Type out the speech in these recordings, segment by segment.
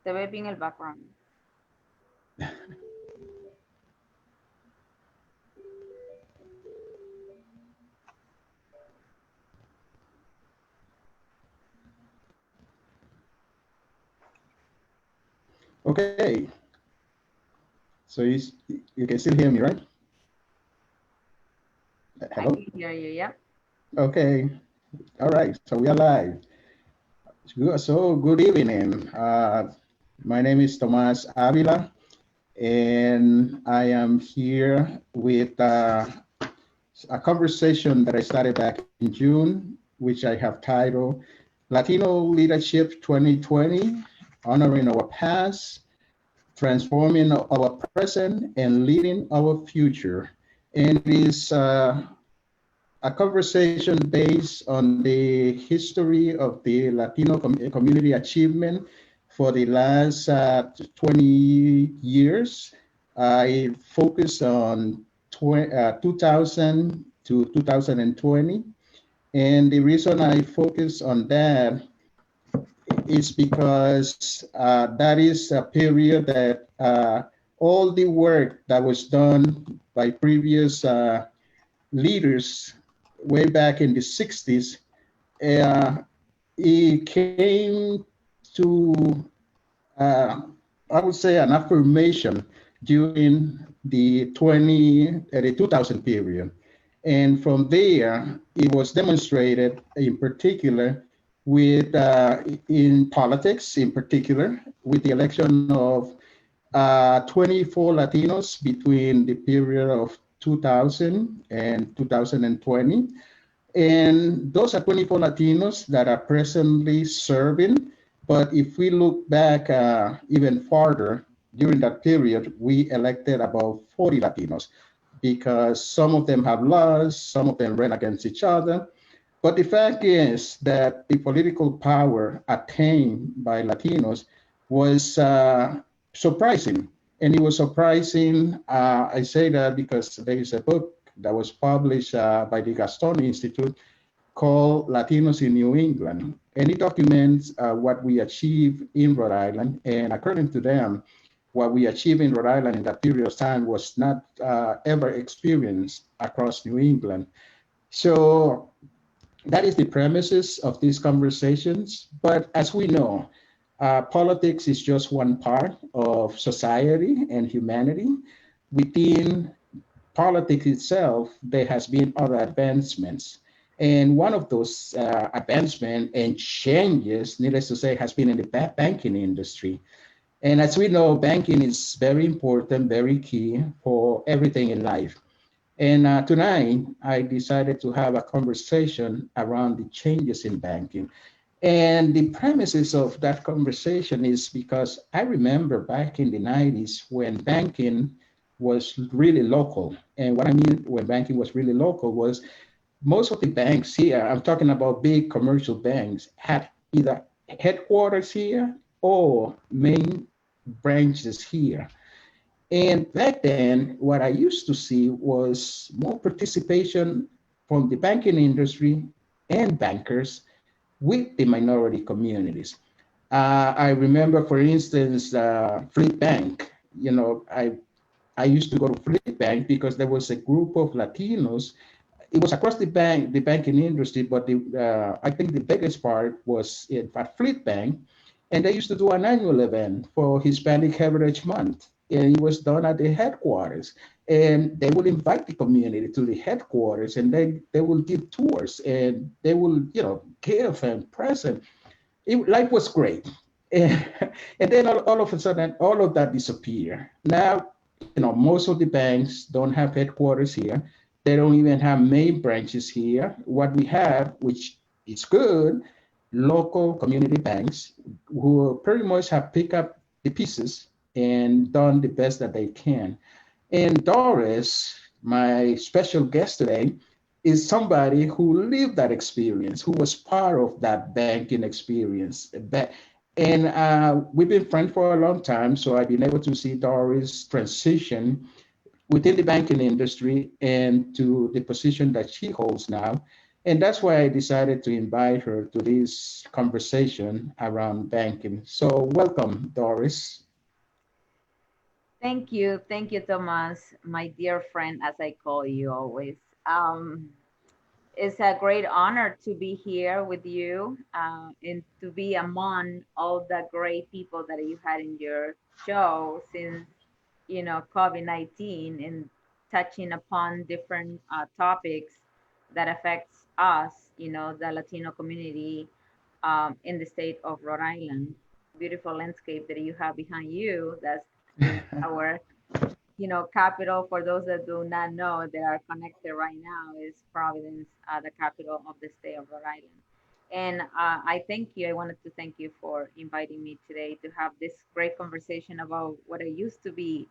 te ve bien el background. Okay. So you can still hear me, right? Hello? I can hear you, yeah. Okay. All right. So we are live. So good evening. My name is Tomas Avila, and I am here with a conversation that I started back in June, which I have titled Latino Leadership 2020, Honoring Our Past, Transforming Our Present, and Leading Our Future. And it is a conversation based on the history of the Latino community achievement for the last 20 years. I focus on 2000 to 2020. And the reason I focus on that is because that is a period that all the work that was done by previous leaders way back in the 60s, it came to, I would say, an affirmation during the 2000 period. And from there, it was demonstrated in particular with, in politics, in particular, with the election of 24 Latinos between the period of 2000 and 2020. And those are 24 Latinos that are presently serving. But if we look back even farther, during that period, we elected about 40 Latinos because some of them have lost, some of them ran against each other. But the fact is that the political power attained by Latinos was surprising. And it was surprising, I say that because there is a book that was published by the Gaston Institute called Latinos in New England. And it documents what we achieved in Rhode Island. And according to them, what we achieved in Rhode Island in that period of time was not ever experienced across New England. So that is the premises of these conversations. But as we know, politics is just one part of society and humanity. Within politics itself, there has been other advancements. And one of those advancements and changes, needless to say, has been in the banking industry. And as we know, banking is very important, very key for everything in life. And tonight, I decided to have a conversation around the changes in banking. And the premises of that conversation is because I remember back in the 90s when banking was really local. And what I mean when banking was really local was most of the banks here, I'm talking about big commercial banks, had either headquarters here or main branches here. And back then, what I used to see was more participation from the banking industry and bankers with the minority communities. I remember, for instance, Fleetbank. You know, I used to go to Fleetbank because there was a group of Latinos. It was across the banking industry, but I think the biggest part was at Fleetbank, and they used to do an annual event for Hispanic Heritage Month, and it was done at the headquarters. And they will invite the community to the headquarters, and they will give tours, and they will, give and present. Life was great. And then all of a sudden, all of that disappeared. Now, most of the banks don't have headquarters here. They don't even have main branches here. What we have, which is good, local community banks who pretty much have picked up the pieces and done the best that they can. And Doris, my special guest today, is somebody who lived that experience, who was part of that banking experience. And we've been friends for a long time, so I've been able to see Doris transition within the banking industry and to the position that she holds now. And that's why I decided to invite her to this conversation around banking. So welcome, Doris. Thank you, Thomas, my dear friend, as I call you always. Um, it's a great honor to be here with you and to be among all the great people that you had in your show since COVID-19 and touching upon different topics that affects us, the Latino community in the state of Rhode Island. Beautiful landscape that you have behind you. That is our, capital. For those that do not know, they are connected right now. Is Providence, the capital of the state of Rhode Island. And I thank you. I wanted to thank you for inviting me today to have this great conversation about what it used to be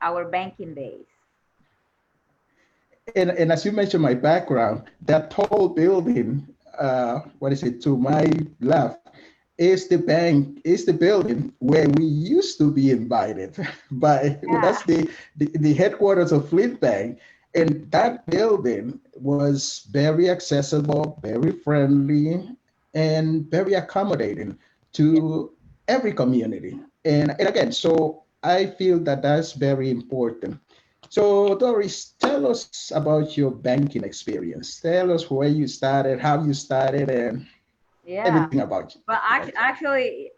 our banking days. And as you mentioned, my background, that tall building, what is it, to my left, is the bank, is the building where we used to be invited by, Yeah. that's the headquarters of Fleetbank. And that building was very accessible, very friendly, and very accommodating Yeah. to every community. And again, so I feel that that's very important. So, Doris, tell us about your banking experience. Tell us where you started, how you started, and Yeah. everything about you. But actually,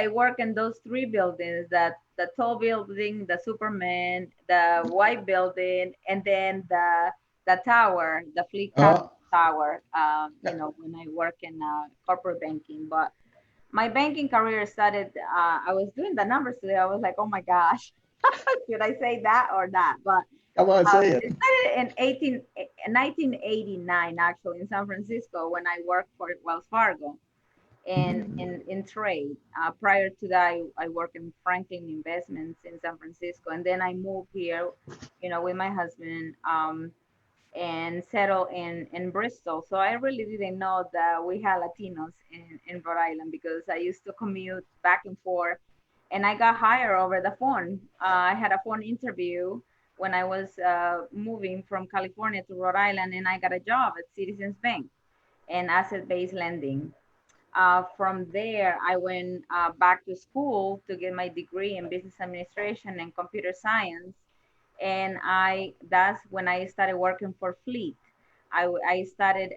I work in those three buildings: that the tall building, the Superman, the white building, and then the tower, the Fleet Capital Oh, Tower. When I work in corporate banking, but my banking career started. I was doing the numbers today. I was like, oh my gosh, should I say that or that? But come on, say it. it started in 1989, actually, in San Francisco when I worked for Wells Fargo and Mhm. in trade. Prior to that, I worked in Franklin Investments in San Francisco, and then I moved here, with my husband, and settled in Bristol. So I really didn't know that we had Latinos in Rhode Island because I used to commute back and forth, and I got hired over the phone. I had a phone interview when I was moving from California to Rhode Island, and I got a job at Citizens Bank in asset-based lending. From there, I went back to school to get my degree in business administration and computer science. And that's when I started working for Fleet. I started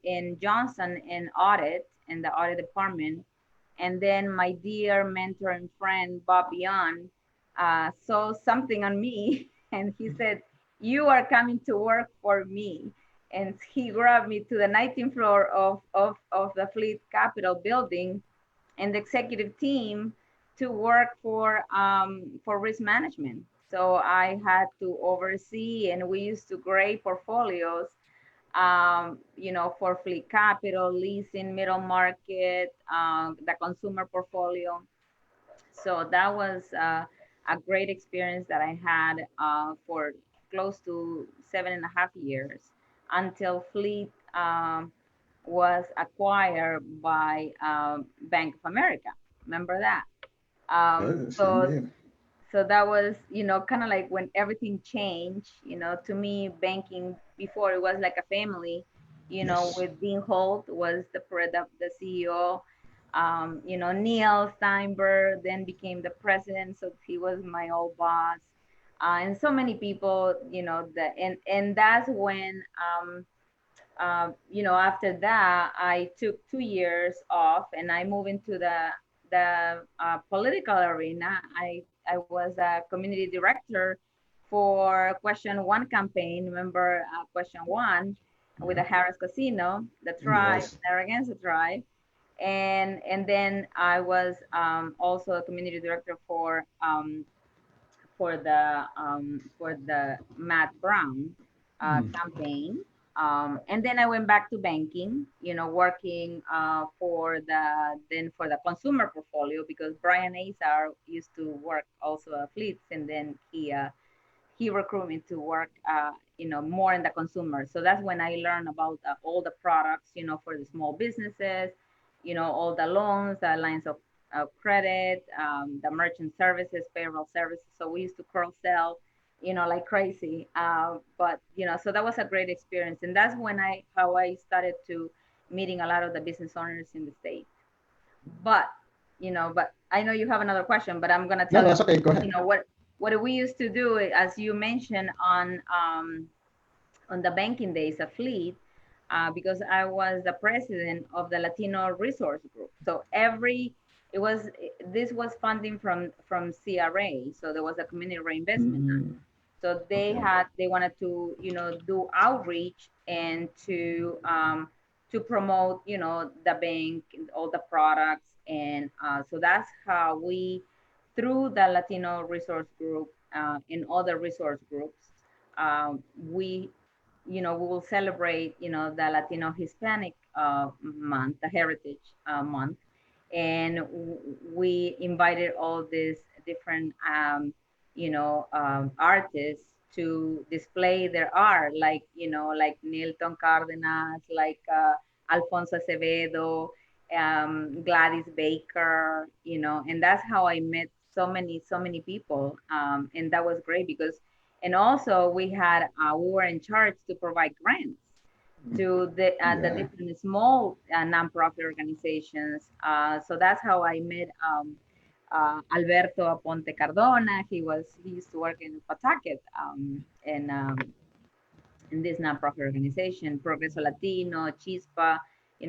in Johnson in audit, in the audit department. And then my dear mentor and friend, Bob Beyond, saw something on me and he said, you are coming to work for me. And he grabbed me to the 19th floor of the Fleet Capitol building and the executive team to work for risk management. So I had to oversee, and we used to grade portfolios, for Fleet Capital, leasing, middle market, the consumer portfolio. So that was a great experience that I had for close to 7.5 years until Fleet was acquired by Bank of America. Remember that? Um, Yes, so indeed. so that was, kind of like when everything changed. To me, banking before it was like a family. Yes. With Dean Holt was the CEO. Neil Steinberg then became the president, so he was my old boss, and so many people. That and that's when after that, I took 2 years off and I moved into the political arena. I was a community director for Question One campaign. Remember Question One with the Yeah. Harris Casino, the tribe, Yes. Narragansett tribe, and then I was also a community director for the Matt Brown Mm. campaign. And then I went back to banking, working for the consumer portfolio because Brian Azar used to work also at Fleets, and then he recruited me to work, more in the consumer. So that's when I learned about all the products, for the small businesses, all the loans, the lines of credit, the merchant services, payroll services. So we used to cross sell like crazy. But so that was a great experience, and that's when how I started to meeting a lot of the business owners in the state. But but I know you have another question, but I'm gonna No, tell you, that's okay. Go ahead. what we used to do, as you mentioned on the banking days of Fleet, because I was the president of the Latino resource group. So it was this was funding from CRA, so there was a community reinvestment. Mm, So okay. they wanted to do outreach and to promote the bank and all the products, and so that's how we, through the Latino resource group and other resource groups, we we will celebrate the Latino Hispanic month, the Heritage Month, and we invited all these different artists to display their art, like like Nilton Cardenas, like Alfonso Acevedo, Gladys Baker, and that's how I met so many people, and that was great because, and also we were in charge to provide grants to the Yeah. different small nonprofit organizations. So that's how I met Alberto Aponte Cardona. He used to work in Pawtucket, in this nonprofit organization, Progreso Latino, Chispa,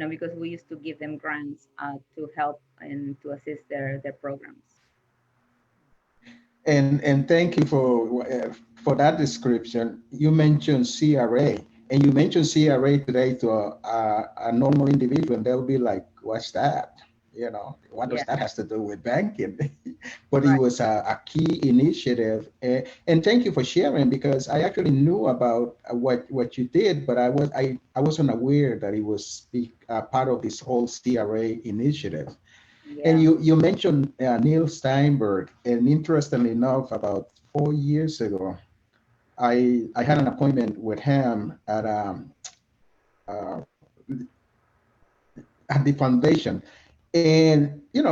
because we used to give them grants to help and to assist their programs. And thank you for that description. You mentioned CRA, and you mentioned CRA today to a normal individual, and they'll be like, "What's that? What does Yeah, that has to do with banking?" But it right. was a key initiative, and thank you for sharing because I actually knew about what you did, but I wasn't aware that it was part of this whole CRA initiative. And Yeah, you mentioned Neil Steinberg, and interestingly enough, about 4 years ago, I had an appointment with him uh, at the foundation, and and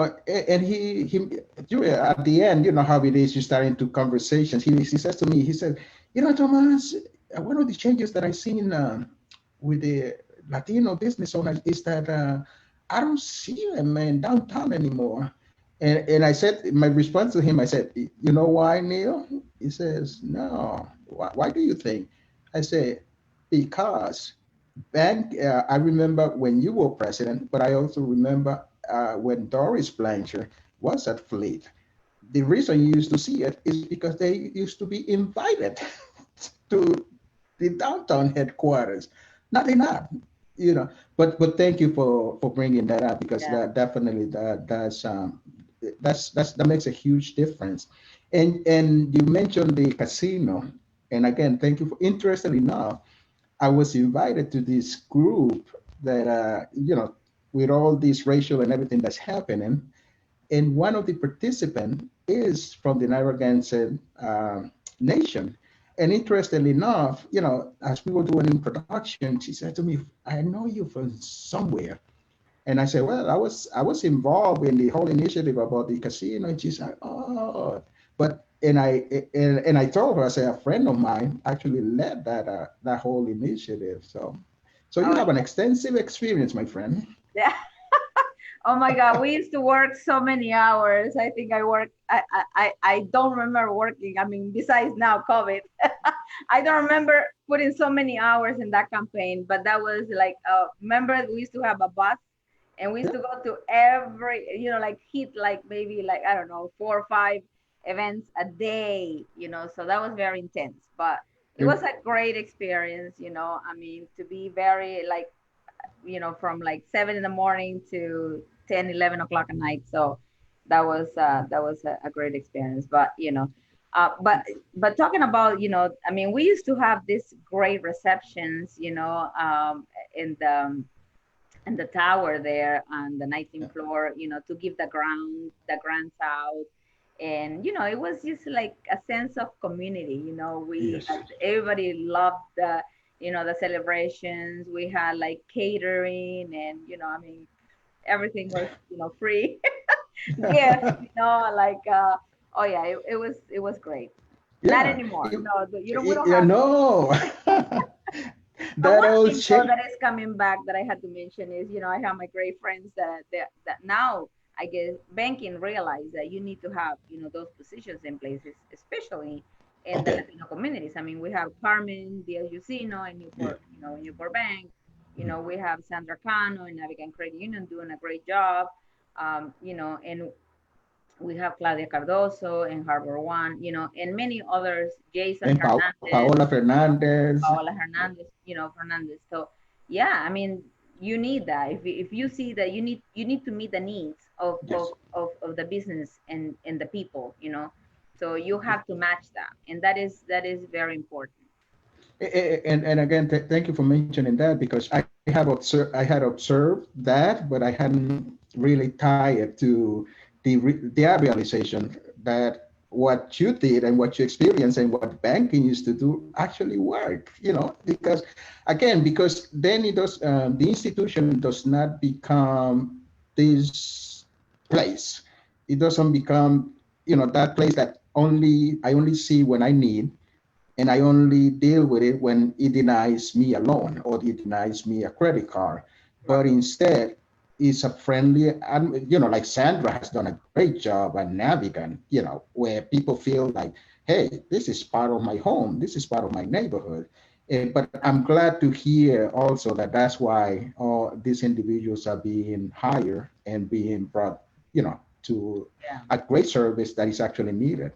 at the end, you know how it is. You start into conversations. He says to me, he said, Thomas, one of the changes that I've seen with the Latino business owners is that I don't see them in downtown anymore. And I said, my response to him, I said, you know why, Neil? He says, no. Why do you think? I say, because I remember when you were president, but I also remember when Doris Blanchard was at Fleet. The reason you used to see it is because they used to be invited to the downtown headquarters. Now they're not, you know. But thank you for bringing that up because yeah. that definitely that makes a huge difference. And you mentioned the casino, and again, thank you for. Interestingly enough, I was invited to this group that, with all this racial and everything that's happening, and one of the participants is from the Narragansett nation. And interestingly enough, as we were doing in production, she said to me, "I know you from somewhere." And I said, "Well, I was involved in the whole initiative about the casino." And she's like, "Oh," but and I told her, I said, a friend of mine actually led that whole initiative. So you Oh have an extensive experience, my friend. yeah. Oh my God, we used to work so many hours. I think I don't remember working. I mean, besides now COVID, I don't remember putting so many hours in that campaign, but that was like, remember we used to have a bus and we used to go to every, like hit like maybe like, I don't know, 4 or 5 events a day, so that was very intense, but it was a great experience, I mean, to be very like, from like 7 in the morning to 10, 11 o'clock at night. So that was a great experience. But but talking about, I mean, we used to have these great receptions, in the tower there on the 19th floor, to give the grants out. And it was just like a sense of community. We Yes. everybody loved the celebrations. We had like catering, and I mean, everything was free. Gifts, like oh yeah, it was great. Not Yeah. anymore. No, we don't Yeah, have. no. But That one all thing though changed. that is coming back that I had to mention is, I have my great friends that now I guess banking realize that you need to have, those positions in places, especially in the Okay. Latino communities. I mean, we have Carmen Diaz Jusino in Yeah. Newport Bank. Mhm. We have Sandra Cano in Navigant Credit Union doing a great job. And we have Claudia Cardoso in Harbor One, and many others, Jason And Hernandez, Paola Fernandez. Paola Hernandez, Fernandez. So yeah, I mean, you need that. If you see that you need to meet the needs Yes. of the business and the people, so you have to match that, and that is very important. And again, thank you for mentioning that because I had observed that, but I hadn't really tied it to their realization that what you did and what you experienced and what banking used to do actually work. Because again, because then it does the institution does not become this place. It doesn't become that place that only I only see when I need, and I only deal with it when it denies me a loan or it denies me a credit card. Right. But instead, it's a friendly, and like Sandra has done a great job at Navigant, where people feel like, hey, this is part of my home, this is part of my neighborhood. But I'm glad to hear also that that's why all these individuals are being hired and being brought, to Yeah. a great service that is actually needed.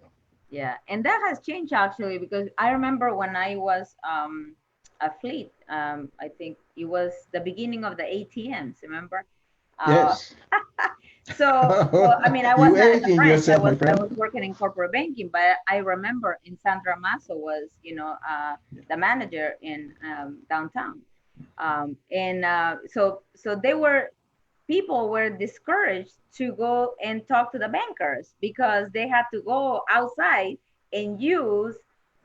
Yeah, and that has changed actually because I remember when I was at Fleet, I think it was the beginning of the ATMs. Remember? Uh, Yes. so I mean, I was You not in the aging branch. I yourself, was my I was friend. working in corporate banking, but I remember in Sandra Masso was the manager in downtown, and so they were people were discouraged to go and talk to the bankers because they had to go outside and use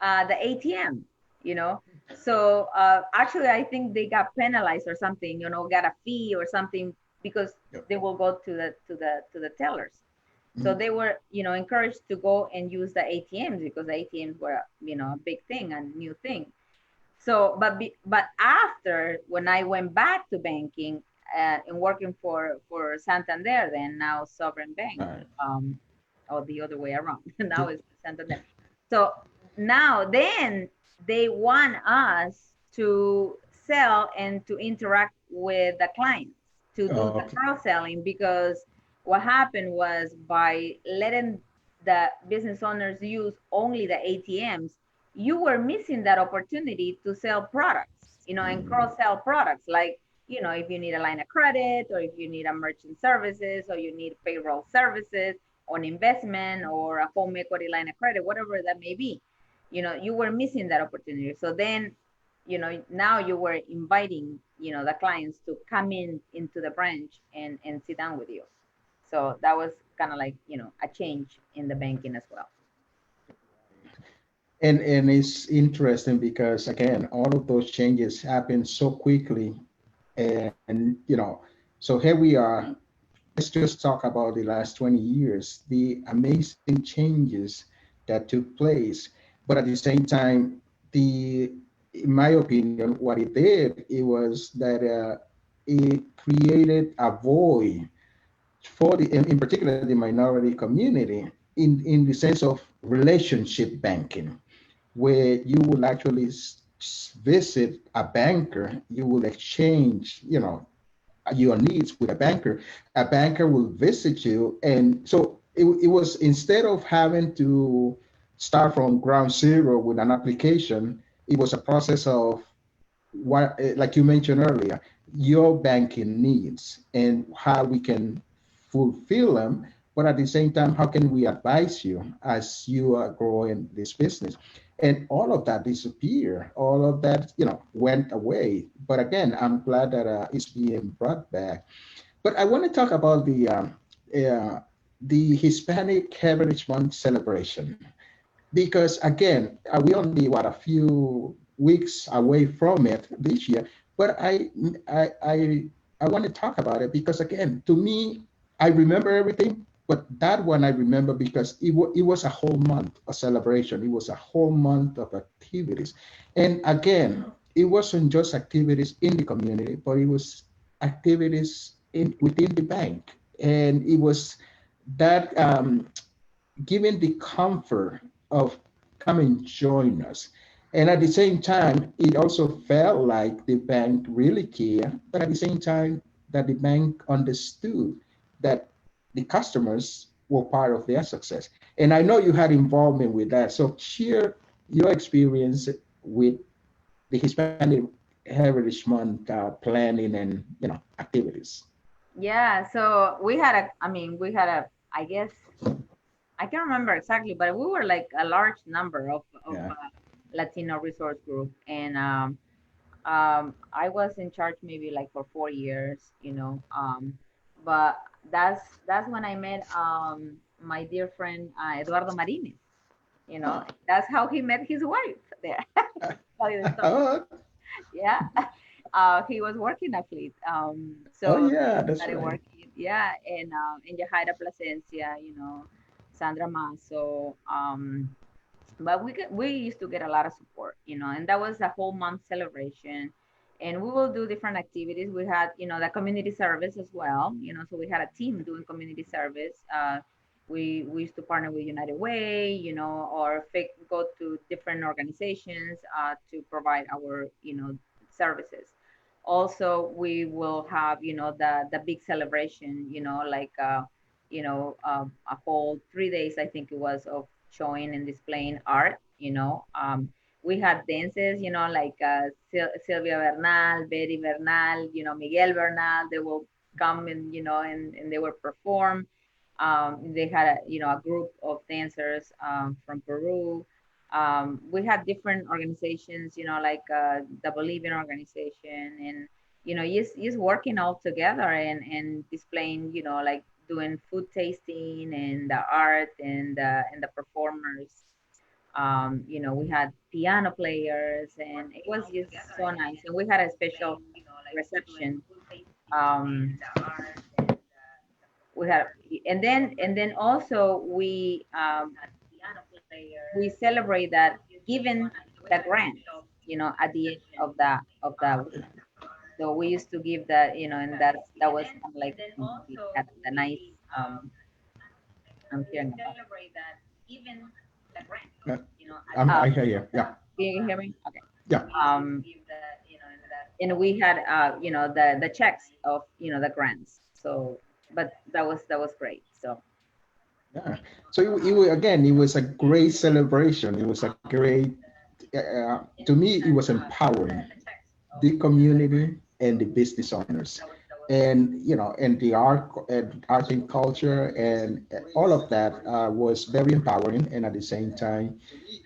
the ATM, you know. So actually, I think they got penalized or something, got a fee or something because Yep. they will go to the tellers. So Mhm. they were, encouraged to go and use the ATMs because the ATMs were, a big thing and new thing. So, but after when I went back to banking and working for Santander, then now Sovereign Bank, All right. or the other way around. Now it's Santander. So now then they want us to sell and to interact with the clients to do the Okay. cross selling because what happened was by letting the business owners use only the ATMs, you were missing that opportunity to sell products, and cross sell products like, if you need a line of credit or if you need a merchant services or you need payroll services or an investment or a home equity line of credit, whatever that may be, you were missing that opportunity. So then, now you were inviting, the clients to come into the branch and sit down with you. So that was kind of like, a change in the banking as well. And it's interesting because again, all of those changes happen so quickly, and so here we are. Let's just talk about the last 20 years, the amazing changes that took place. But at the same time, in my opinion, what it did, it was that it created a void for in particular, the minority community in the sense of relationship banking, where you will actually visit a banker, you will exchange, your needs with a banker. A banker will visit you. And so it was, instead of having to start from ground zero with an application, it was a process of what, like you mentioned earlier, your banking needs and how we can fulfill them. But at the same time, how can we advise you as you are growing this business? And all of that disappeared. All of that, went away. But again, I'm glad that it's being brought back. But I want to talk about the Hispanic Heritage Month celebration because again, we only what a few weeks away from it this year. But I I want to talk about it because again, to me, I remember everything, But that one I remember because it was a whole month of celebration. It was a whole month of activities. And again, it wasn't just activities in the community, but it was activities within the bank. And it was that giving the comfort of come and join us. And at the same time, it also felt like the bank really cared, but at the same time, that the bank understood that the customers were part of their success. And I know you had involvement with that. So share your experience with the Hispanic Heritage Month planning and activities. Yeah, so we had I guess I can't remember exactly, but we were like a large number of Yeah. Latino resource group, and I was in charge maybe like for 4 years, but that's when I met my dear friend Eduardo Marines. That's how he met his wife there. Tell you the story. Oh, Yeah, he was working at Fleet, oh so yeah, he that's started right. working. Yeah, and Yahaira Plasencia, Sandra Maso, but we used to get a lot of support, and that was a whole month celebration. And we will do different activities. We had, the community service as well, so we had a team doing community service. We used to partner with United Way, or go to different organizations to provide our, services. Also, we will have, the big celebration, like a whole 3 days, I think it was, of showing and displaying art. We had dances, like Sylvia Bernal, Betty Bernal, Miguel Bernal. They will come and and they will perform. They had a group of dancers from Peru. We had different organizations, like the Bolivian organization, and just working all together and displaying, like doing food tasting and the art and the performers. We had piano players, and it was just so nice. And we had a special reception. Um, we had, and then also we celebrate that, given the grants, at the end of the week. So we used to give that, and that was kind of like the nice I'm hearing about. Uh, Uh, I hear you. Yeah. can you hear me? Okay. Yeah. Um, and we had the checks of the grants. So, but that was great. So Yeah. So again, it was a great celebration. It was a great, to me, it was empowering the community and the business owners, and and the art and culture, and all of that was very empowering, and at the same time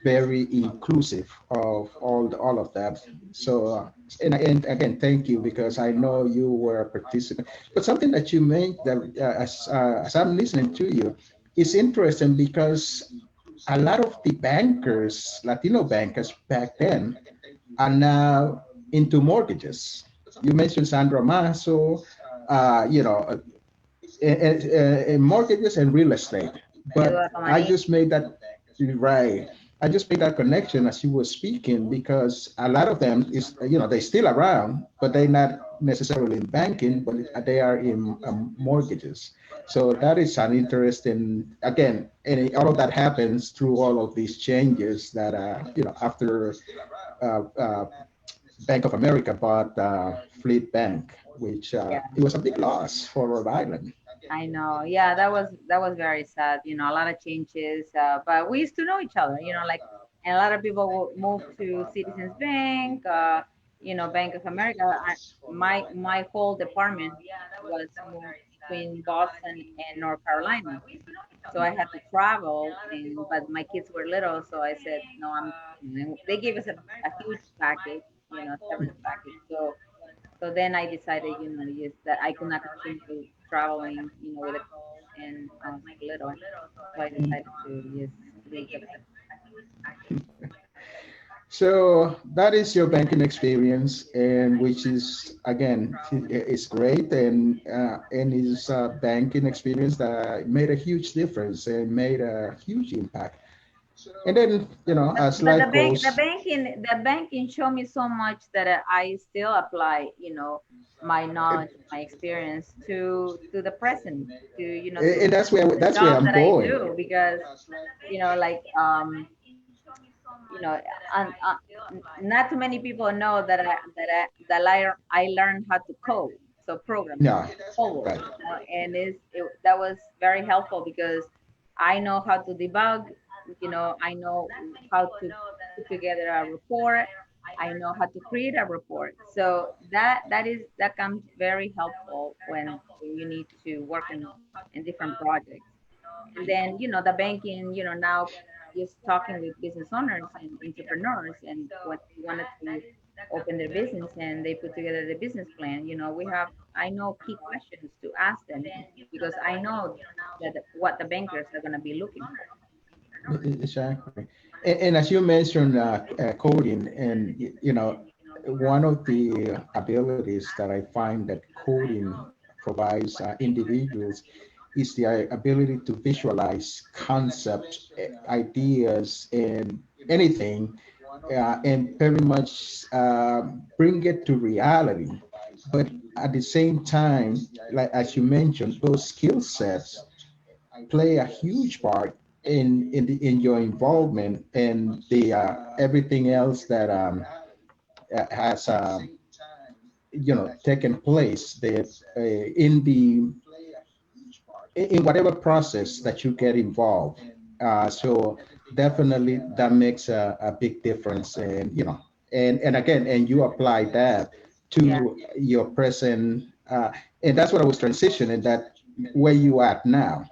very inclusive of all of that. So and again, thank you, because I know you were a participant. But something that you made, that as I'm listening to you, is interesting, because a lot of the bankers, Latino bankers back then, are now into mortgages. You mentioned Sandra Maso, and mortgages and real estate. But Eduardo I Marin, just made that right. I just made that connection as you were speaking, because a lot of them is, they're still around, but they're not necessarily in banking, but they are in mortgages. So that is an interesting, again, and all of that happens through all of these changes that, after uh, uh, Bank of America bought Fleet Bank, which yeah, it was a big loss for Rhode Island. I know. Yeah, that was very sad. A lot of changes, but we used to know each other. Like, and a lot of people will move to Citizens Bank, Bank of America. My whole department was moved between Boston and North Carolina, so I had to travel. And but my kids were little, so I said no. They gave us a huge package, severance package. So then I decided, just that I could not continue traveling, with the kids and little. So I decided to just leave the bank. So that is your banking experience, and which is again is great, and is a banking experience that made a huge difference and made a huge impact. And then as But life goes, the banking showed me so much that I still apply, my knowledge, my experience to the present, to and the that's where job I'm that I going. do, because like you know, and not too many people know that I learned how to code, so programming, Yeah, COBOL, right. and that was very helpful because I know how to debug, I know how to put together a report, I know how to create a report, so that comes very helpful when you need to work in different projects. And then the banking, now just talking with business owners and entrepreneurs, and when they wanted to open their business and they put together the business plan, I know key questions to ask them because I know that what the bankers are going to be looking for. Exactly. And as you mentioned, coding, and one of the abilities that I find that coding provides individuals is the ability to visualize concepts, ideas, and anything, and very much bring it to reality. But at the same time, like as you mentioned, those skill sets play a huge part in your involvement and the everything else that has taken place there in the in whatever process that you get involved. So definitely that makes a big difference, and and again, and you apply that Yeah, to your present, and that's what I was transitioning, that where you at now.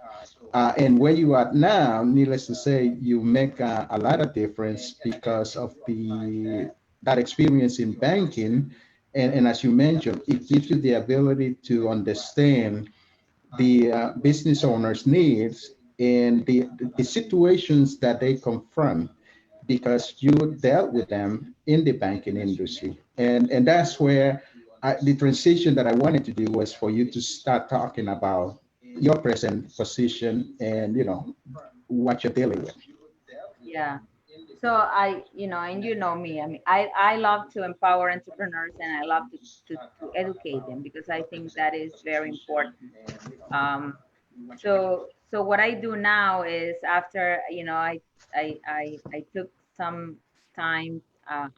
And where you are now, needless to say, you make a lot of difference because of the that experience in banking, and as you mentioned, it gives you the ability to understand the business owners' needs and the situations that they confront because you dealt with them in the banking industry. And that's where the transition that I wanted to do was for you to start talking about your present position and what you're dealing with. yeah. So and me. I mean, I love to empower entrepreneurs, and I love to educate them because I think that is very important. Um, so what I do now is, after I took some time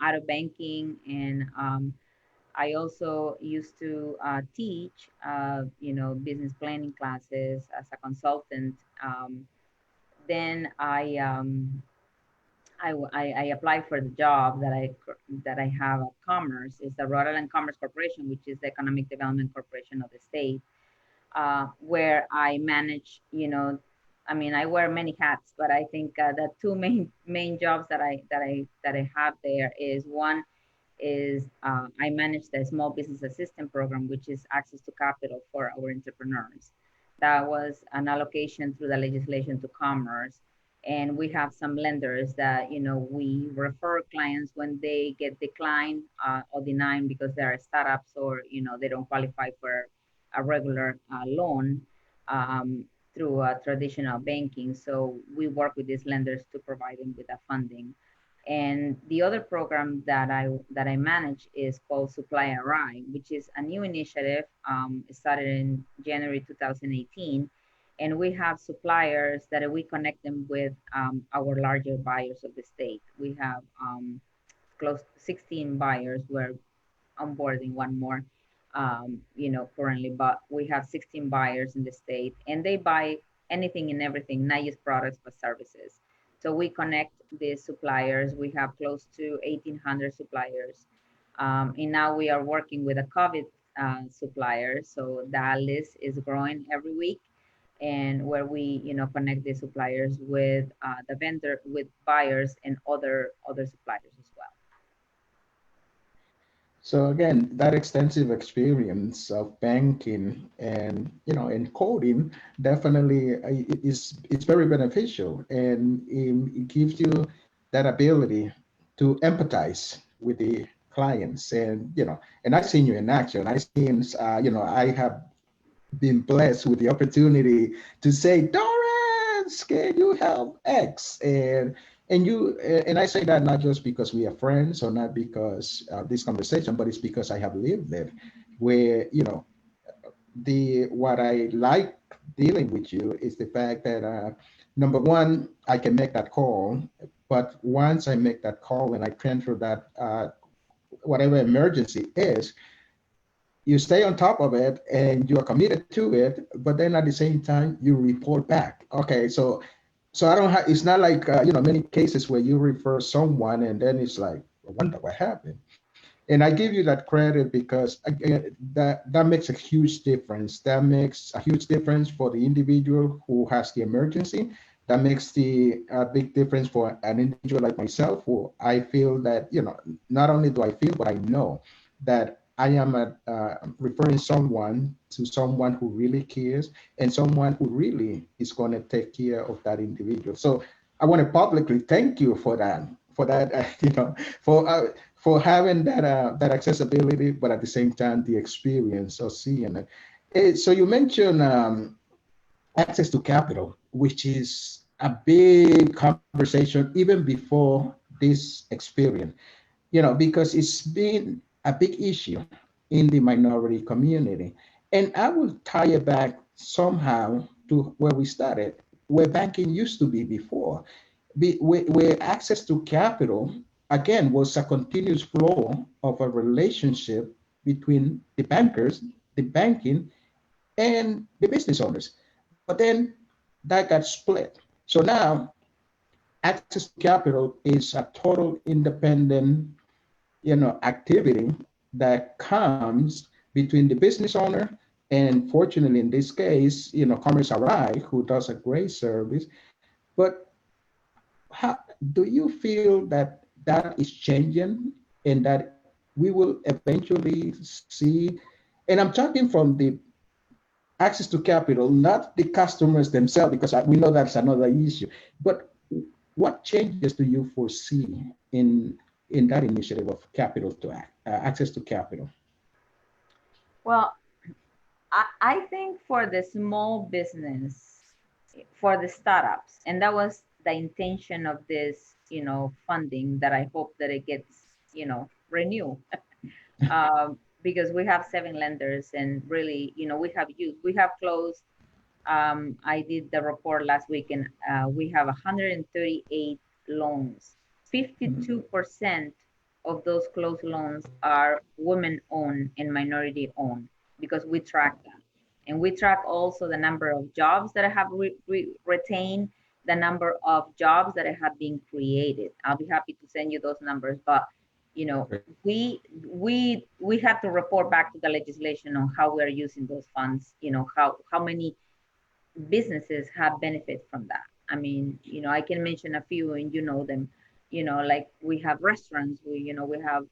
out of banking, and I also used to teach business planning classes as a consultant. Then I applied for the job that I have at Commerce. It's the Rhode Island Commerce Corporation, which is the economic development corporation of the state, where I manage, I mean, I wear many hats, but I think the two main jobs that I have there is, one is I manage the Small Business Assistance Program, which is access to capital for our entrepreneurs. That was an allocation through the legislation to Commerce. And we have some lenders that, we refer clients when they get declined or denied because they are startups, or, they don't qualify for a regular loan through traditional banking. So we work with these lenders to provide them with that funding. And the other program that I manage is called Supply RI, which is a new initiative. It started in January 2018, and we have suppliers that we connect them with our larger buyers of the state. We have close to 16 buyers. We're onboarding one more, currently, but we have 16 buyers in the state, and they buy anything and everything, not just products, but services. So we connect these suppliers. We have close to 1,800 suppliers. And now we are working with a COVID supplier. So that list is growing every week, and where we, connect the suppliers with the vendor, with buyers and other suppliers as well. So again, that extensive experience of banking and and coding definitely is it's very beneficial, and it gives you that ability to empathize with the clients. And, and I've seen you in action. I've seen, I have been blessed with the opportunity to say, Doris, can you help X? And I say that not just because we are friends or not because of this conversation, but it's because I have lived it, where, what I like dealing with you is the fact that number one, I can make that call, but once I make that call and I transfer that whatever emergency is, you stay on top of it and you are committed to it, but then at the same time you report back. Okay, so I don't have. It's not like many cases where you refer someone and then it's like, I wonder what happened. And I give you that credit because again, that makes a huge difference. That makes a huge difference for the individual who has the emergency. That makes the big difference for an individual like myself, who I feel that, not only do I feel, but I know that I am referring someone to someone who really cares and someone who really is going to take care of that individual. So I want to publicly thank you for that, for having that accessibility, but at the same time, the experience of seeing it. So you mentioned access to capital, which is a big conversation even before this experience, because it's been a big issue in the minority community. And I will tie it back somehow to where we started, where banking used to be before, where access to capital, again, was a continuous flow of a relationship between the bankers, the banking, and the business owners. But then that got split. So now access to capital is a total independent, activity that comes between the business owner and, fortunately in this case, Commerce RI, who does a great service. But how do you feel that that is changing and that we will eventually see? And I'm talking from the access to capital, not the customers themselves, because we know that's another issue. But what changes do you foresee in that initiative of capital to access to capital? Well, I think for the small business, for the startups, and that was the intention of this, funding, that I hope that it gets, renewed. Because we have 7 lenders, and really, we have closed. I did the report last week, and we have 138 loans. 52% of those closed loans are women owned and minority owned, because we track that. And we track also the number of jobs that I have retained, the number of jobs that have been created. I'll be happy to send you those numbers, but we have to report back to the legislation on how we're using those funds, how many businesses have benefit from that. I mean, I can mention a few and them, like we have restaurants, we have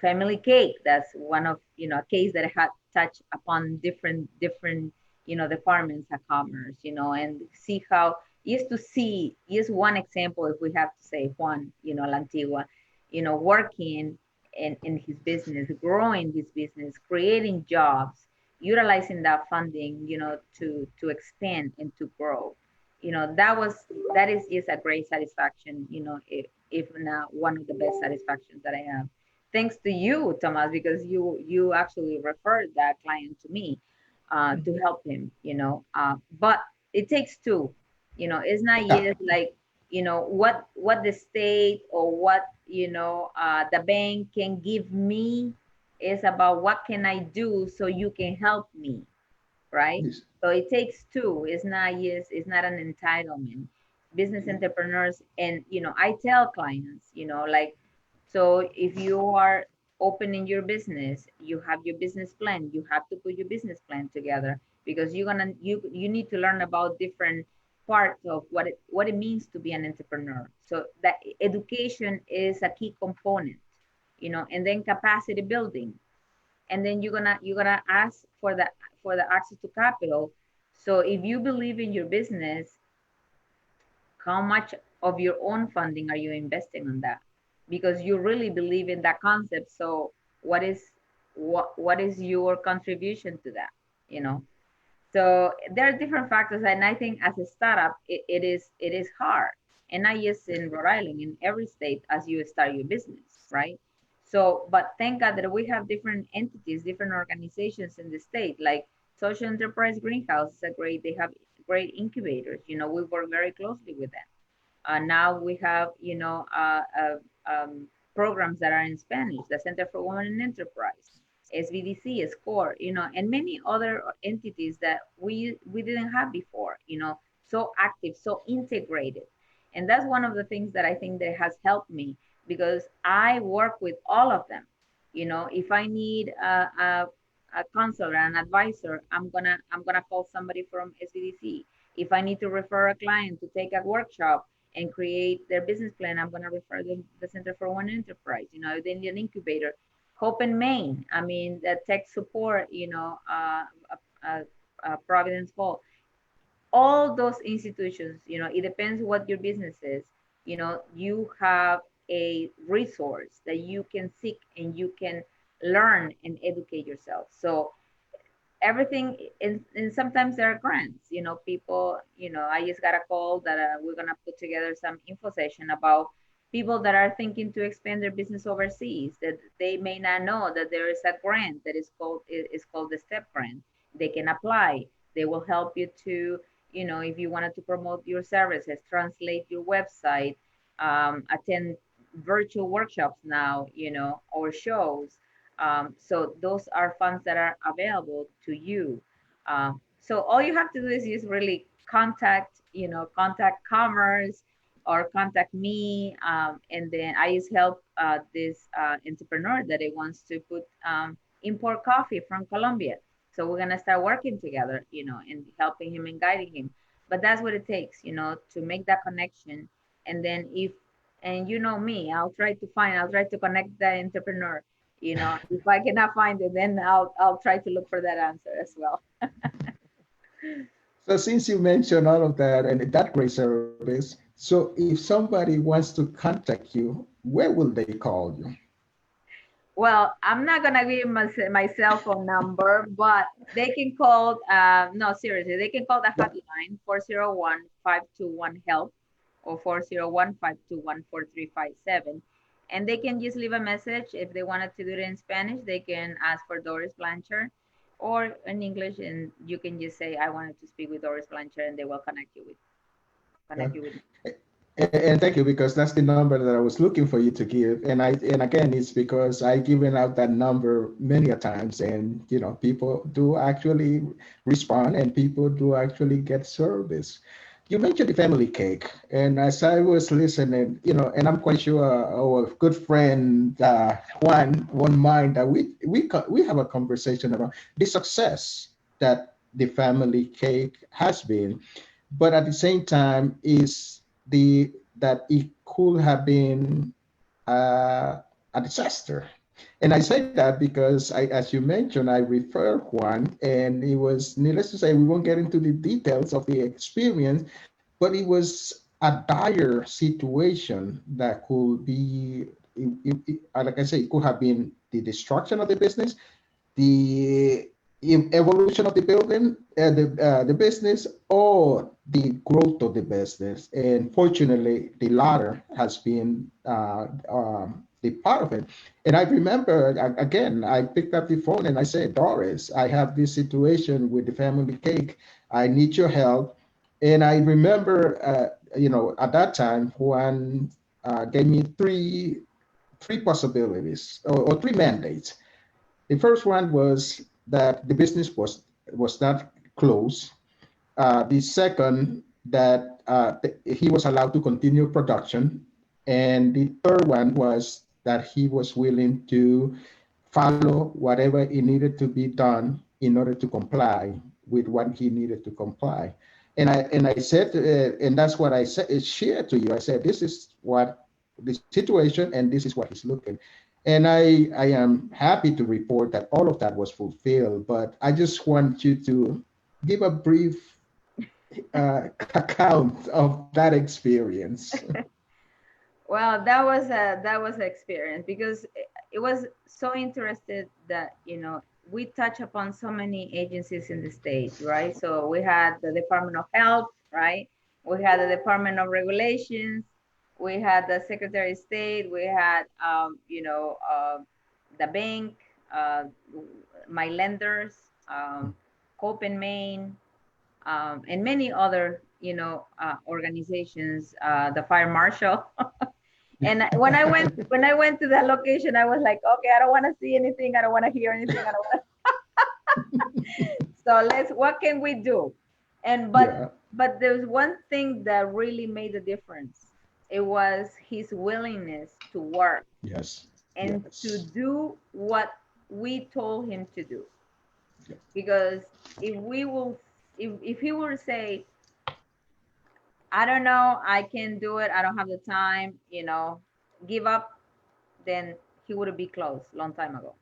family cake. That's one of, a case that had touched upon different departments of commerce, and see how, just to see, just one example, if we have to say Juan, Lantigua, working in his business, growing his business, creating jobs, utilizing that funding, to expand and to grow. That is just a great satisfaction, if not one of the best satisfactions that I have. Thanks to you, Thomas, because you actually referred that client to me, to help him, but it takes two. It's not just like, what the state or what, the bank can give me. Is about what can I do so you can help me, right? Yes. So it takes two. It's not an entitlement. Business entrepreneurs, and I tell clients, like, so if you are opening your business, you have your business plan. You have to put your business plan together, because you need to learn about different parts of what it means to be an entrepreneur. So that education is a key component, and then capacity building, and then you're gonna ask for the access to capital. So if you believe in your business, how much of your own funding are you investing on that? Because you really believe in that concept. So what is your contribution to that? You know, so there are different factors, and I think as a startup, it is hard, and not just in Rhode Island, in every state as you start your business, right? So, but thank God that we have different entities, different organizations in the state, like Social Enterprise Greenhouse is a great. They have great incubators. You know, we work very closely with them. Now we have, programs that are in Spanish, the Center for Women in Enterprise, SBDC, SCORE, and many other entities that we didn't have before, so active, so integrated. And that's one of the things that I think that has helped me because I work with all of them. If I need a counselor, an advisor, I'm gonna call somebody from SBDC. If I need to refer a client to take a workshop and create their business plan, I'm going to refer them to the Center for One Enterprise, the Indian Incubator, Hope in Maine. I mean, the tech support, Providence Hall, all those institutions, it depends what your business is, you have a resource that you can seek and you can learn and educate yourself. So everything and sometimes there are grants, people, I just got a call that we're going to put together some info session about people that are thinking to expand their business overseas, that they may not know that there is a grant that is called the STEP grant. They can apply. They will help you to, if you wanted to promote your services, translate your website, attend virtual workshops now, or shows. So those are funds that are available to you. So all you have to do is just really contact Commerce or contact me. And then I just help this entrepreneur that he wants to put import coffee from Colombia. So we're gonna start working together, and helping him and guiding him. But that's what it takes, to make that connection. And then and you know me, I'll try to connect the entrepreneur. If I cannot find it, then I'll try to look for that answer as well. So since you mentioned all of that and that great service, so if somebody wants to contact you, where will they call you? Well, I'm not gonna give my cell phone number, but they can call. No, seriously, they can call the Yeah. hotline 401-521-HELP or 401-521-4357, and they can just leave a message if they wanted to do it in Spanish. They can ask for Doris Blanchard, or in English, and you can just say I wanted to speak with Doris Blanchard, and they will Yeah. connect you with me. And thank you, because that's the number that I was looking for you to give. And again, it's because I've given out that number many a times, and people do actually respond, and people do actually get service. You mentioned the family cake, and as I was listening, and I'm quite sure our good friend Juan won't mind that we have a conversation about the success that the family cake has been, but at the same time is that it could have been a disaster. And I say that because as you mentioned, I referred one, and it was, needless to say, we won't get into the details of the experience, but it was a dire situation that could be, like I say, it could have been the destruction of the business, the evolution of the building, the business, or the growth of the business. And fortunately, the latter has been the part of it. And I remember, again, I picked up the phone and I said, Doris, I have this situation with the family cake. I need your help. And I remember, at that time, Juan gave me three possibilities, or three mandates. The first one was that the business was not closed. The second, that he was allowed to continue production. And the third one was that he was willing to follow whatever it needed to be done in order to comply with what he needed to comply. And I said, and that's what I said, shared to you. I said, this is what the situation, and this is what he's looking. And I am happy to report that all of that was fulfilled. But I just want you to give a brief account of that experience. Well, that was an experience because it was so interested that we touch upon so many agencies in the state, right? So we had the Department of Health, right? We had the Department of Regulations, we had the Secretary of State, we had the bank, uh, my lenders, Cope and Maine, and many other organizations, the fire marshal. And when I went to that location, I was like, okay, I don't want to see anything. I don't want to hear anything. I don't want so what can we do? And Yeah. but there's one thing that really made a difference. It was his willingness to work Yes. and to Yes. do what we told him to do. Yeah. Because if he were to say, I don't know, I can't do it, I don't have the time, give up, then he would be closed long time ago.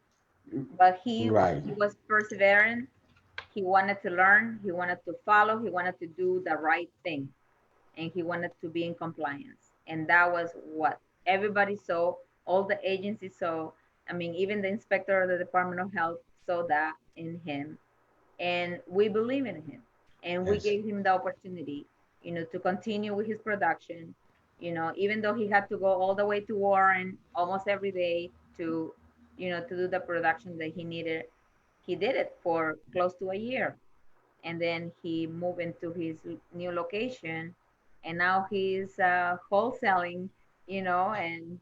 But Right. he was persevering. He wanted to learn. He wanted to follow. He wanted to do the right thing, and he wanted to be in compliance. And that was what everybody saw. All the agencies saw. I mean, even the inspector of the Department of Health saw that in him, and we believe in him, and we Yes. gave him the opportunity, to continue with his production. Even though he had to go all the way to Warren almost every day to do the production that he needed. He did it for close to a year, and then he moved into his new location, and now he's wholesaling, and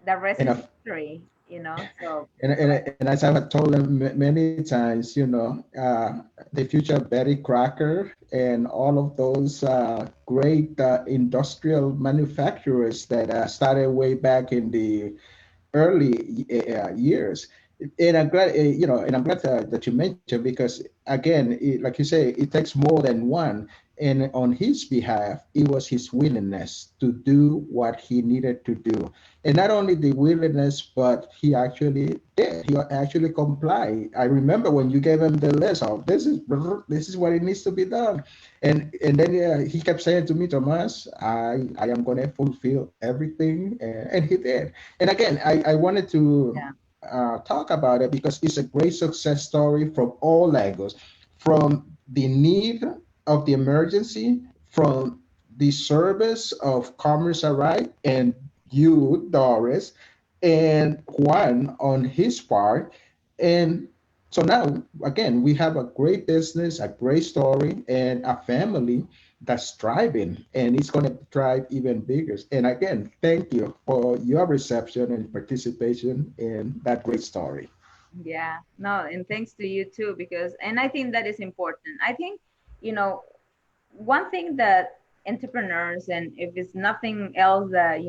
the rest And is of history. So and as I've told them many times, the future Betty Crocker and all of those great industrial manufacturers that started way back in the early years. And I'm glad, that you mentioned, because again, like you say, it takes more than one. And on his behalf, it was his willingness to do what he needed to do, and not only the willingness, but he actually did. He actually complied. I remember when you gave him the list of this is what it needs to be done, and then he kept saying to me, Tomas, I am going to fulfill everything, and he did. And again, I wanted to yeah, talk about it because it's a great success story from all angles, from the need of the emergency, from the service of Commerce Right, and you, Doris, and Juan on his part. And so now, again, we have a great business, a great story, and a family that's thriving, and it's going to thrive even bigger. And again, thank you for your reception and participation in that great story. yeah, no, and thanks to you too, because and I think that is important. I think you know one thing that entrepreneurs, and if it's nothing else that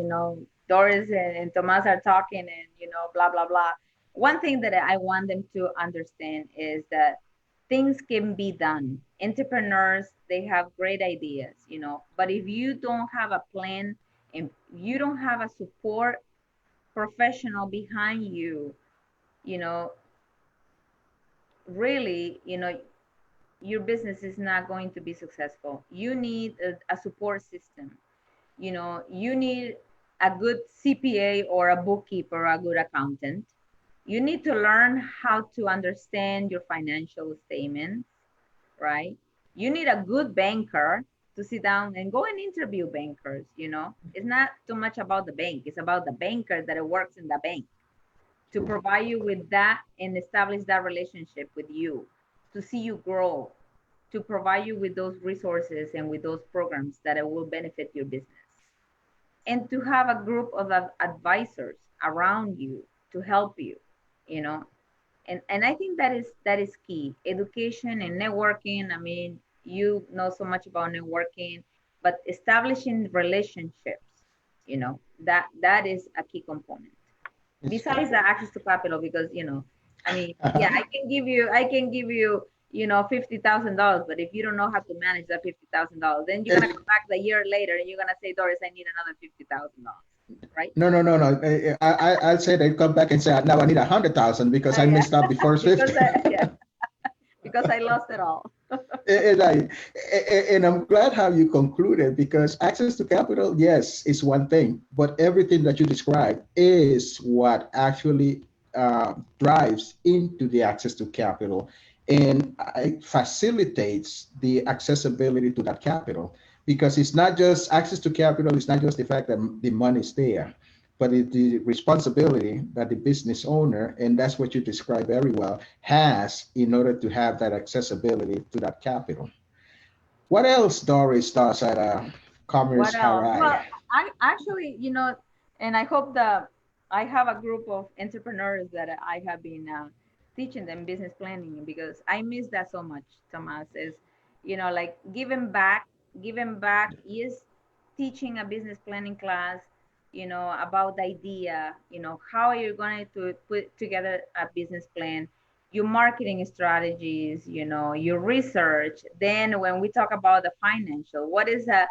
Doris and Tomas are talking, and blah blah blah, one thing that I want them to understand is that things can be done. Entrepreneurs, they have great ideas, but if you don't have a plan and you don't have a support professional behind you, you know really, your business is not going to be successful. You need a support system. You need a good CPA or a bookkeeper, a good accountant. You need to learn how to understand your financial statements, right? You need a good banker to sit down and go and interview bankers. It's not too much about the bank, it's about the banker that works in the bank to provide you with that and establish that relationship with you, to see you grow, to provide you with those resources and with those programs that it will benefit your business, and to have a group of advisors around you to help you, you know. And I think that is key. Education and networking. I mean, you know so much about networking, but establishing relationships, that is a key component It's besides right. the access to capital, because I mean, yeah, I can give you $50,000, but if you don't know how to manage that $50,000, then you're gonna And come back the year later and you're gonna say, Doris, I need another $50,000, right? no, no, no, no. I'll say they come back and say, now I need 100,000 because I Yeah, messed up the first because 50. yeah, because I lost it all. And I'm glad how you concluded, because access to capital, yes, is one thing, but everything that you described is what actually drives into the access to capital, and it facilitates the accessibility to that capital, because it's not just access to capital, it's not just the fact that the money is there, but it's the responsibility that the business owner, and that's what you described very well, has in order to have that accessibility to that capital. What else Doris does at Commerce What else? Harai? Well, I actually, and I hope that I have a group of entrepreneurs that I have been teaching them business planning, because I miss that so much, Thomas, is, like giving back is teaching a business planning class, about the idea, how you're going to put together a business plan, your marketing strategies, your research. Then when we talk about the financial, what is a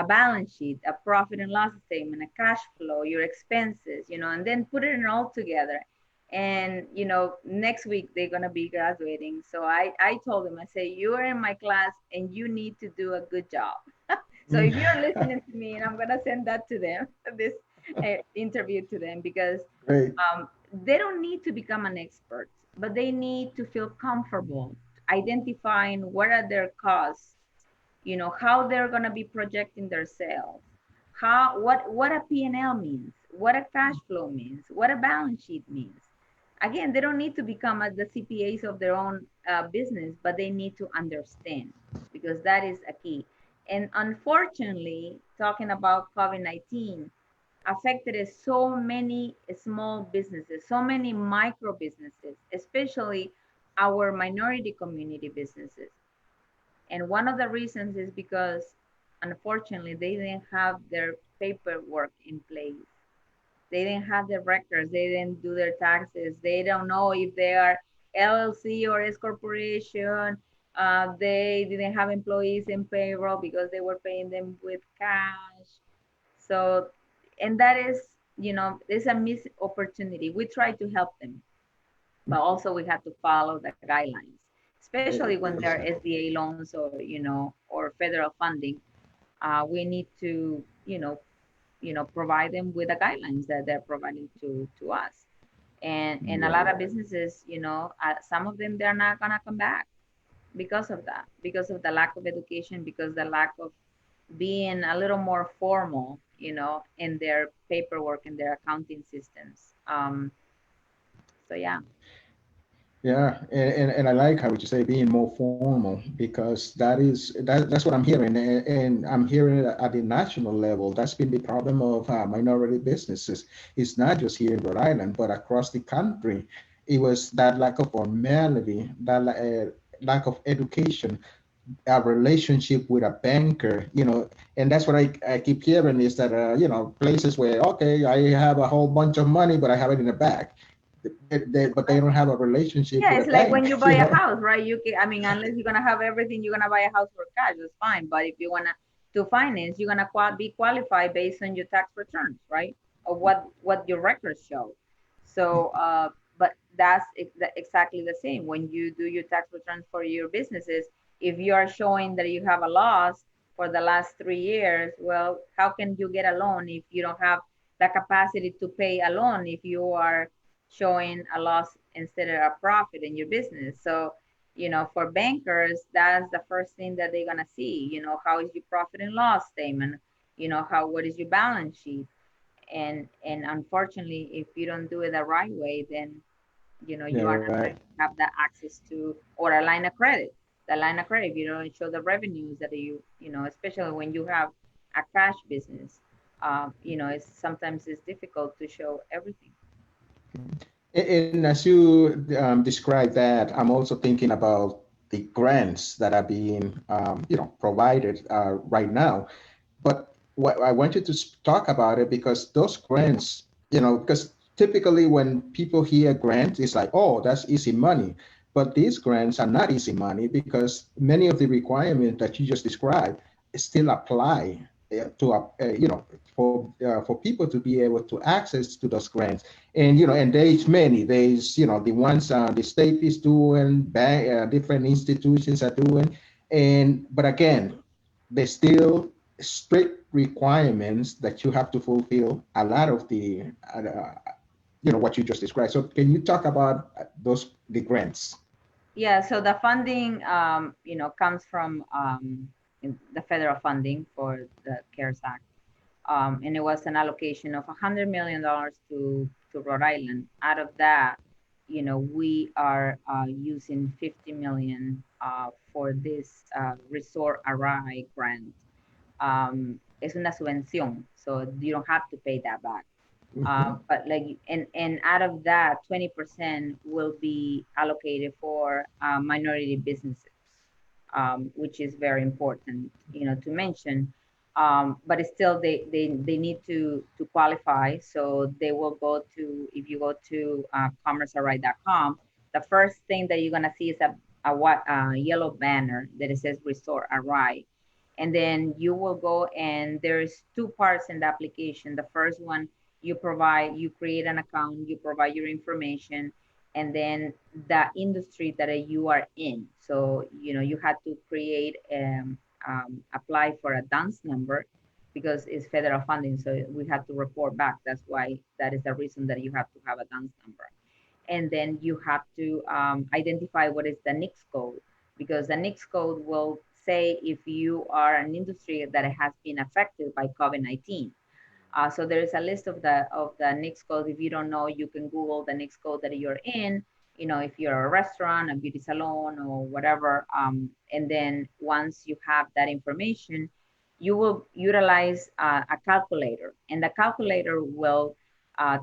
balance sheet, a profit and loss statement, a cash flow, your expenses, and then put it in all together. And next week they're gonna be graduating. So I told them, I say, you are in my class and you need to do a good job. So if you're listening to me, and I'm gonna send that to them, this interview to them, because Great. they don't need to become an expert, but they need to feel comfortable identifying what are their costs, how they're going to be projecting their sales, what a P&L means, what a cash flow means, what a balance sheet means. Again, they don't need to become the CPAs of their own business, but they need to understand, because that is a key. And unfortunately, talking about COVID-19 affected so many small businesses, so many micro businesses, especially our minority community businesses. And one of the reasons is because, unfortunately, they didn't have their paperwork in place. They didn't have the records. They didn't do their taxes. They don't know if they are LLC or S corporation. They didn't have employees in payroll because they were paying them with cash. So, and that is, it's a missed opportunity. We try to help them, but also we have to follow the guidelines, especially when they're SBA loans, or or federal funding. We need to provide them with the guidelines that they're providing to us. And a lot of businesses, some of them, they're not gonna come back because of that, because of the lack of education, because the lack of being a little more formal, in their paperwork and their accounting systems. So yeah. Yeah, and I like how you say being more formal, because that's what I'm hearing, and I'm hearing it at the national level. That's been the problem of minority businesses. It's not just here in Rhode Island, but across the country. It was that lack of formality, that lack of education, a relationship with a banker, and that's what I keep hearing, is that, places where, okay, I have a whole bunch of money, but I have it in the bank. But they don't have a relationship Yeah, with a it's like when bank. you buy a house, right? Unless you're gonna have everything, you're gonna buy a house for cash, that's fine. But if you wanna to finance, you're gonna be qualified based on your tax returns, right? Or what your records show. So, but that's exactly the same when you do your tax returns for your businesses. If you are showing that you have a loss for the last 3 years, well, how can you get a loan if you don't have the capacity to pay a loan, if you are showing a loss instead of a profit in your business? So, for bankers, that's the first thing that they're gonna see. How is your profit and loss statement? What is your balance sheet? And unfortunately, if you don't do it the right way, then Yeah, you are not right. going to have the access to, or a line of credit. The line of credit, if you don't show the revenues that especially when you have a cash business, it's difficult to show everything. And as you describe that, I'm also thinking about the grants that are being, provided right now. But what I want you to talk about it, because those grants, because typically when people hear grant, it's like, oh, that's easy money. But these grants are not easy money, because many of the requirements that you just described still apply. for people to be able to access to those grants. And and there's many. There's the ones the state is doing, different institutions are doing, but again, there's still strict requirements that you have to fulfill. A lot of what you just described. So can you talk about the grants? Yeah, so the funding, comes from the federal funding for the CARES Act. And it was an allocation of $100 million to Rhode Island. Out of that, we are using 50 million for this Resort Array grant. Es una subvención, so you don't have to pay that back. But like, and out of that, 20% will be allocated for minority businesses, which is very important, to mention. But it's still, they need to qualify. So they will go to, if you go to commercearight.com, the first thing that you're gonna see is a yellow banner that it says Resort Array. And then you will go, and there's two parts in the application. The first one, you create an account, you provide your information, and then the industry that you are in. So, you had to create, apply for a dance number because it's federal funding. So we have to report back. That's why, that is the reason that you have to have a dance number. And then you have to identify what is the NICS code, because the NICS code will say if you are an industry that has been affected by COVID-19. So there is a list of the NICS code. If you don't know, you can Google the NICS code that you're in. If you're a restaurant, a beauty salon, or whatever. And then once you have that information, you will utilize a calculator, and the calculator will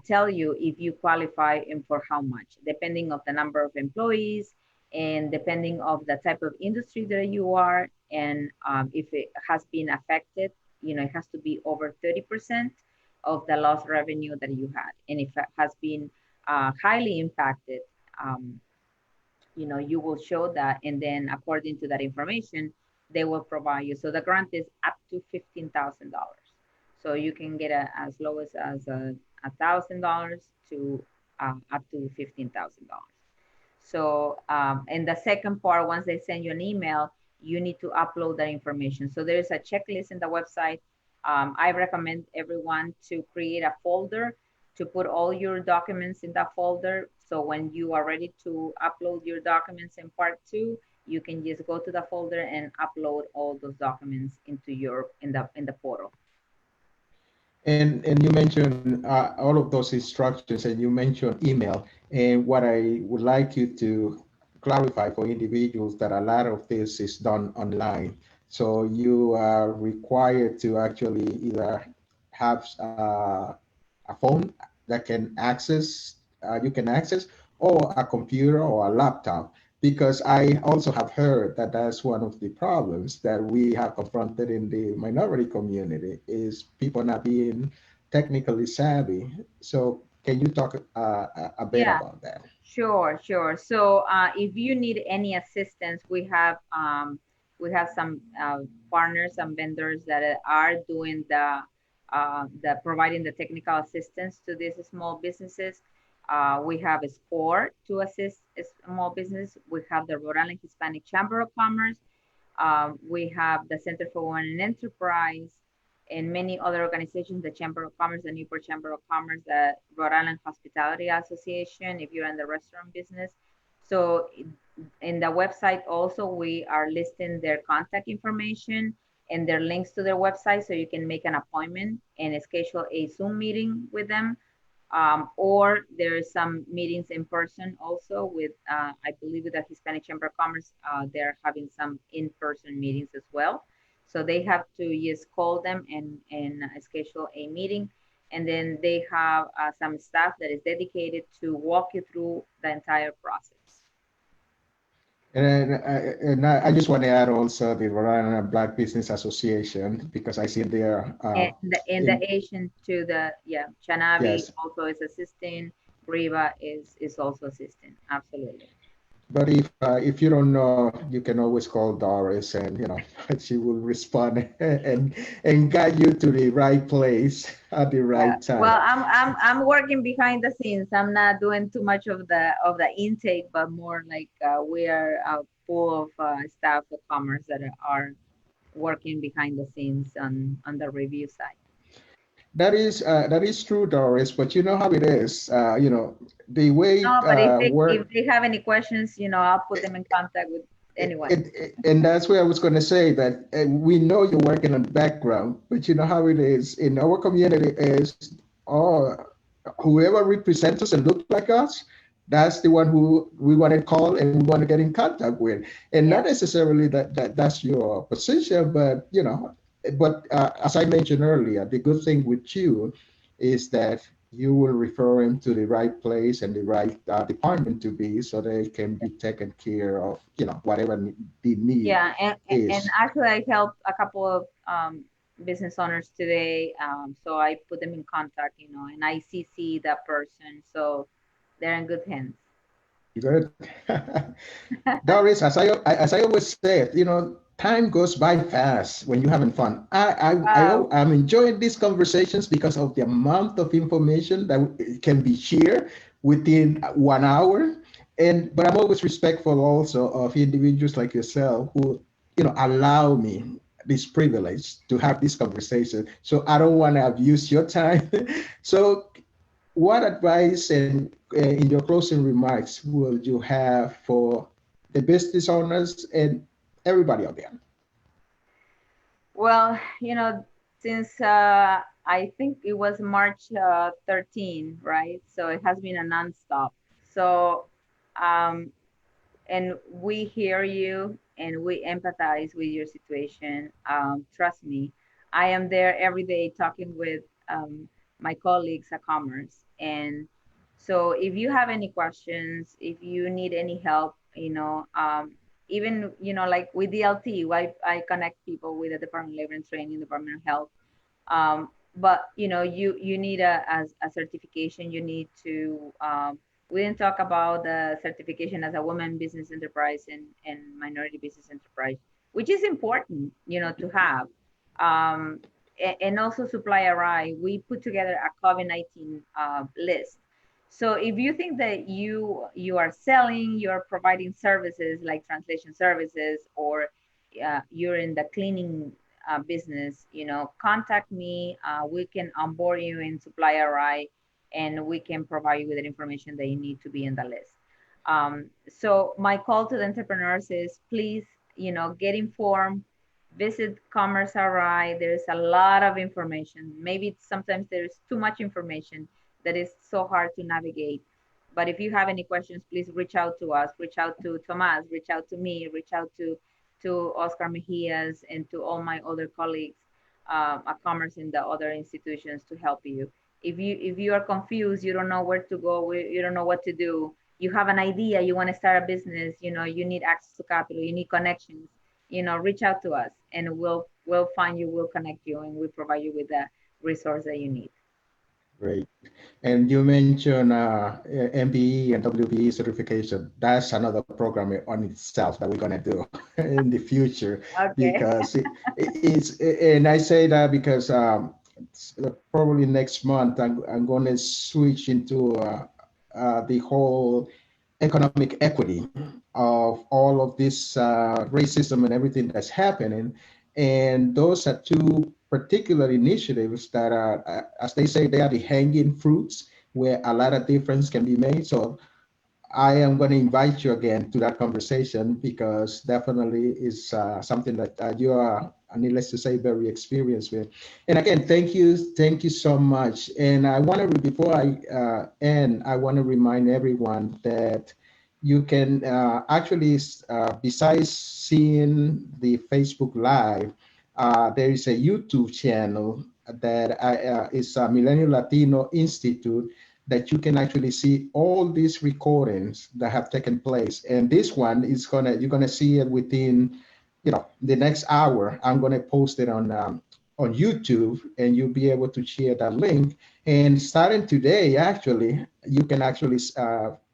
tell you if you qualify and for how much, depending of the number of employees and depending of the type of industry that you are, and if it has been affected, it has to be over 30% of the lost revenue that you had. And if it has been highly impacted, you will show that, and then according to that information, they will provide you. So the grant is up to $15,000. So you can get as low as $1,000 to up to $15,000. So, and the second part, once they send you an email, you need to upload that information. So there's a checklist in the website. I recommend everyone to create a folder to put all your documents in that folder. So when you are ready to upload your documents in part 2, you can just go to the folder and upload all those documents into in the portal. And you mentioned all of those instructions, and you mentioned email. And what I would like you to clarify for individuals, that a lot of this is done online. So you are required to actually either have a phone that can access, you can access, or a computer or a laptop. Because I also have heard that that's one of the problems that we have confronted in the minority community, is people not being technically savvy. So can you talk a bit about that? Sure. So if you need any assistance, we have some partners and vendors that are doing the providing the technical assistance to these small businesses. We have a SCORE to assist small business. We have the Rhode Island Hispanic Chamber of Commerce. We have the Center for Women and Enterprise, and many other organizations, the Chamber of Commerce, the Newport Chamber of Commerce, the Rhode Island Hospitality Association, if you're in the restaurant business. So in the website also, we are listing their contact information and their links to their website, so you can make an appointment and schedule a Zoom meeting with them. Or there's some meetings in person also with, I believe with the Hispanic Chamber of Commerce, they're having some in-person meetings as well. So they have to just call them and schedule a meeting. And then they have some staff that is dedicated to walk you through the entire process. And I just want to add also the Rhode Island Black Business Association, because I see there. And the Asian to the, Chanavi Yes. also is assisting. Riva is also assisting, absolutely. But if you don't know, you can always call Doris, and she will respond and guide you to the right place at the Yeah. right time. Well, I'm working behind the scenes. I'm not doing too much of the intake, but more like we are full of staff of commerce that are working behind the scenes on the review side. That is true, Doris. But you know how it is. The way No, but if work. they have any questions, I'll put them in contact with anyone. And that's where I was going to say that we know you're working on the background, but you know how it is in our community is, oh, whoever represents us and look like us, that's the one who we want to call and we want to get in contact with. And Yeah. not necessarily that's your position, but as I mentioned earlier, the good thing with you is that you will refer him to the right place and the right department to be so they can be taken care of, whatever the need Yeah, and is. actually, I helped a couple of business owners today. So I put them in contact, and I CC that person, so they're in good hands. Good. Doris, as I always say, time goes by fast when you're having fun. Wow. I'm enjoying these conversations because of the amount of information that can be shared within 1 hour. But I'm always respectful also of individuals like yourself who, allow me this privilege to have this conversation. So I don't want to abuse your time. So what advice and in your closing remarks would you have for the business owners and everybody out there? Well, since I think it was March 13, right? So it has been a nonstop. So, um, and we hear you and we empathize with your situation. Trust me, I am there every day talking with my colleagues at Commerce. And so if you have any questions, if you need any help, even, like with DLT, I connect people with the Department of Labor and Training, Department of Health. But you need a certification. You need to we didn't talk about the certification as a woman business enterprise and minority business enterprise, which is important, to have. And also supply RI, we put together a COVID-19 list. So if you think that you are selling, you're providing services like translation services, or you're in the cleaning business, contact me. We can onboard you in supply RI, and we can provide you with the information that you need to be in the list. So my call to the entrepreneurs is, please, get informed, visit Commerce RI. There's a lot of information. Maybe sometimes there's too much information that is so hard to navigate. But if you have any questions, please reach out to us, reach out to Tomas, reach out to me, reach out to Oscar Mejias, and to all my other colleagues at Commerce in the other institutions to help you. If you are confused, you don't know where to go, you don't know what to do, you have an idea, you want to start a business, you need access to capital, you need connections, reach out to us, and we'll find you, we'll connect you, and we'll provide you with the resource that you need. Great. And you mentioned MBE and WBE certification. That's another program on itself that we're going to do in the future Okay. because it's, and I say that because probably next month I'm going to switch into the whole economic equity of all of this racism and everything that's happening. And those are two particular initiatives that are, as they say, they are the hanging fruits where a lot of difference can be made. So I am going to invite you again to that conversation because definitely is something that you are, needless to say, very experienced with. And again, thank you so much. And I want to, before I end, I want to remind everyone that you can actually, besides seeing the Facebook Live, there is a YouTube channel that is Millennial Latino Institute that you can actually see all these recordings that have taken place. And this one is you're gonna see it within, the next hour. I'm gonna post it on YouTube, and you'll be able to share that link. And starting today, actually, you can actually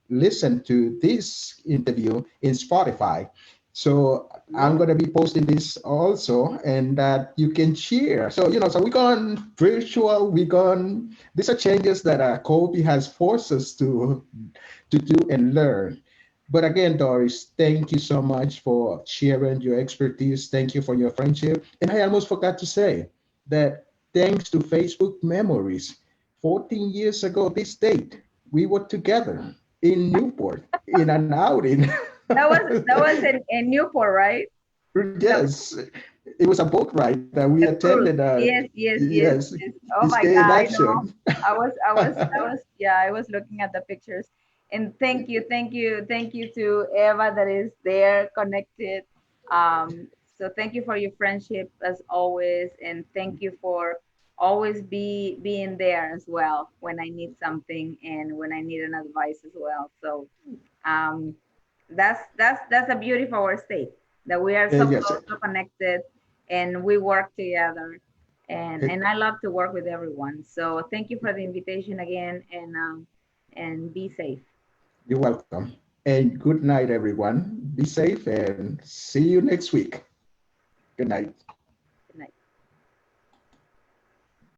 listen to this interview in Spotify. So I'm going to be posting this also, and that you can share. So, so we're going virtual, these are changes that COVID has forced us to do and learn. But again, Doris, thank you so much for sharing your expertise. Thank you for your friendship. And I almost forgot to say that thanks to Facebook memories, 14 years ago this date, we were together in Newport in an outing. That was in Newport, right? That was Yes, it was a boat ride that we a cruise. attended. Yes, yes, yes, Yes, yes. Oh this my day in God, I know. action. Yeah, I was looking at the pictures. And thank you to Eva that is there connected. So thank you for your friendship as always, and thank you for always being there as well when I need something and when I need an advice as well. So um, that's the beauty of our state, that we are so Yes, close, so connected, and we work together. And I love to work with everyone. So thank you for the invitation again, and be safe. you're welcome. And good night, everyone. Be safe and see you next week. Good night.